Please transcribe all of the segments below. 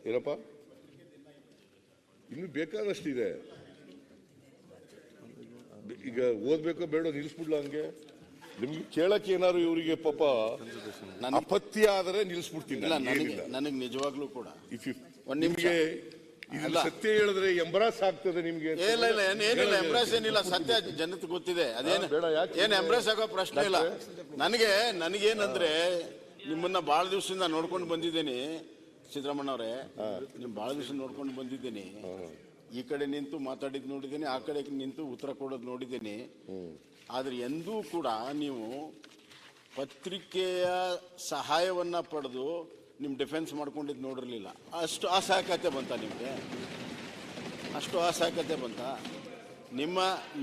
ಏನಪ್ಪ ಇನ್ನು ಬೇಕಾದಷ್ಟಿದೆ. ಈಗ ಓದ್ಬೇಕೋ ಬೇಡ ನಿಲ್ಲಿಸ್ಬಿಡ್ಲ ಹಂಗೆ? ನಿಮ್ಗೆ ಕೇಳಕ್ಕೆ ಏನಾದ್ರು ಇವರಿಗೆ ಪಾಪ ಅಪತ್ಯ ಆದರೆ ನಿಲ್ಲಿಸ್ಬಿಡ್ತೀನಿ. ನನಗೆ ನಿಜವಾಗ್ಲೂ ಕೂಡ ನಿಮ್ಗೆ ಸತ್ಯ ಹೇಳಿದ್ರೆ ಎಂಬರಾಸ್ ಆಗ್ತದೆ ನಿಮ್ಗೆ. ಏನಿಲ್ಲ ಎಂಬ್ರಾಸ್ ಏನಿಲ್ಲ, ಸತ್ಯ ಜನತೆ ಗೊತ್ತಿದೆ. ಅದೇನು ಏನ್ ಎಂಬ್ರಾಸ್ ಆಗೋ ಪ್ರಶ್ನೆ ಇಲ್ಲ. ನನಗೇನಂದ್ರೆ ನಿಮ್ಮನ್ನ ಬಹಳ ದಿವಸದಿಂದ ನೋಡ್ಕೊಂಡು ಬಂದಿದ್ದೇನೆ ಸಿದ್ದರಾಮಣ್ಣ ಅವರೇ, ನಿಮ್ ಬಹಳ ದಿವಸ ನೋಡ್ಕೊಂಡು ಬಂದಿದ್ದೇನೆ. ಈ ಕಡೆ ನಿಂತು ಮಾತಾಡಿದ್ ನೋಡಿದ್ದೇನೆ, ಆ ಕಡೆ ನಿಂತು ಉತ್ತರ ಕೊಡೋದು ನೋಡಿದ್ದೇನೆ. ಆದ್ರೆ ಎಂದೂ ಕೂಡ ನೀವು ಪತ್ರಿಕೆಯ ಸಹಾಯವನ್ನ ಪಡೆದು ನಿಮ್ ಡಿಫೆನ್ಸ್ ಮಾಡ್ಕೊಂಡಿದ್ದು ನೋಡಿರ್ಲಿಲ್ಲ. ಅಷ್ಟು ಅಸಹಾಯಕತೆ ಬಂತ ನಿಮ್ಗೆ? ಅಷ್ಟು ಅಸಹಾಯಕತೆ ಬಂತ?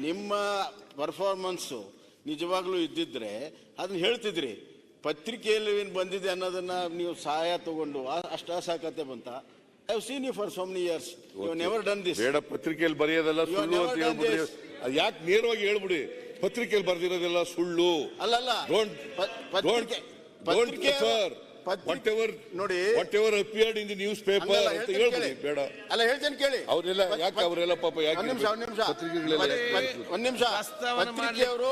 ನಿಮ್ಮ ಪರ್ಫಾರ್ಮೆನ್ಸು ನಿಜವಾಗ್ಲೂ ಇದ್ದಿದ್ರೆ ಅದನ್ನ ಹೇಳ್ತಿದ್ರಿ. ಪತ್ರಿಕೆಯಲ್ಲಿ ಏನು ಬಂದಿದೆ ಅನ್ನೋದನ್ನ ನೀವು ಸಹಾಯ ತಗೊಂಡು ಅಷ್ಟು ಅಸಹಾಯಕತೆ ಬಂತ? I have seen you for so many years, you never done this. ಬೇಡ, ಪತ್ರಿಕೆಯಲ್ಲಿ ಬರೆಯೋದೆಲ್ಲ ಸುಳ್ಳು ಅಂತ ಹೇಳ್ಬಿಡಿ. ಯಾಕೆ ನೇರವಾಗಿ ಹೇಳ್ಬಿಡಿ, ಪತ್ರಿಕೆಯಲ್ಲಿ ಬರ್ದಿರೋದೆಲ್ಲ ಸುಳ್ಳು. ಅಲ್ಲಲ್ಲ, ನೋಡಿ, whatever appeared in the newspaper ಅಂತ ಹೇಳ್ಬಿಡಿ. ಬೇಡ, ಅಲ್ಲ ಹೇಳ್ತೇನೆ ಕೇಳಿ. ಅವರೆಲ್ಲ ಯಾಕೆ ಅವರೆಲ್ಲ ಪಾಪ ಯಾಕೆ ಒಂದ್ ನಿಮಿಷ ಪತ್ರಿಕೆಯವರು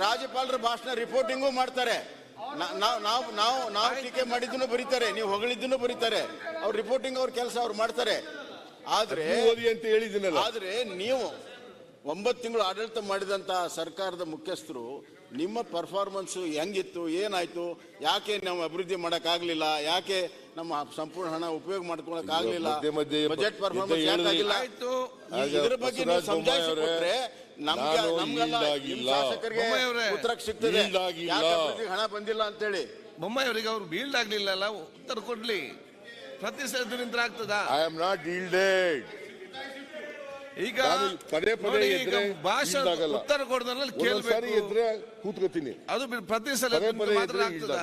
ರಾಜ್ಯಪಾಲರ ಭಾಷಣ ರಿಪೋರ್ಟಿಂಗು ಮಾಡ್ತಾರೆ. ನಾವು ಟೀಕೆ ಮಾಡಿದ್ದನ್ನು ಬರೀತಾರೆ, ನೀವು ಹೊಗಳಿದ್ದನ್ನು ಬರೀತಾರೆ. ಅವ್ರ ರಿಪೋರ್ಟಿಂಗ್ ಅವ್ರ ಕೆಲಸ ಅವ್ರು ಮಾಡ್ತಾರೆ. ಆದ್ರೆ ಓದಿ ಅಂತ ಹೇಳಿದ್ದೀನಲ್ಲ. ಆದ್ರೆ ನೀವು 9 ತಿಂಗಳು ಆಡಳಿತ ಮಾಡಿದಂತ ಸರ್ಕಾರದ ಮುಖ್ಯಸ್ಥರು ನಿಮ್ಮ ಪರ್ಫಾರ್ಮೆನ್ಸ್ ಹೆಂಗಿತ್ತು, ಏನಾಯ್ತು, ಯಾಕೆ ನಾವು ಅಭಿವೃದ್ಧಿ ಮಾಡಕ್ ಆಗ್ಲಿಲ್ಲ, ಯಾಕೆ ನಮ್ಮ ಸಂಪೂರ್ಣ ಹಣ ಉಪಯೋಗ ಮಾಡ್ಕೊಳಕ್ ಆಗ್ಲಿಲ್ಲ, ಬಜೆಟ್ ಪರ್ಫಾರ್ಮೆನ್ಸ್ ಯಾಕಾಗಿಲ್ಲ, ಇದ್ರ ಬಗ್ಗೆ ನೀವು ಸಮಜಾಯಿಸಿಕೊಟ್ರೆ ಶಾಸಕರಿಗೆ ಉತ್ತರ ಸಿಗ್ತದೆ. ಹಣ ಬಂದಿಲ್ಲ ಅಂತ ಹೇಳಿ ಬೊಮ್ಮಾಯಿ ಅವರಿಗೆ ಅವ್ರು ಬೀಲ್ಡ್ ಆಗ್ಲಿಲ್ಲ, ಉತ್ತರ ಕೊಡ್ಲಿ. ಪ್ರತಿಸರಿದ್ರೆ ಆಗ್ತದ? I am not yielded. ಈಗ ಪದೇ ಪದೇ ಭಾಷಣ ಉತ್ತರ ಕೊಡೋದ್ರಲ್ಲಿ ಕೇಳ್ಬೇಕು, ಕೂತ್ಕೋತೀನಿ. ಅದು ಪ್ರತಿ ಸಲ ಮಾತ್ರ ಆಗ್ತದ?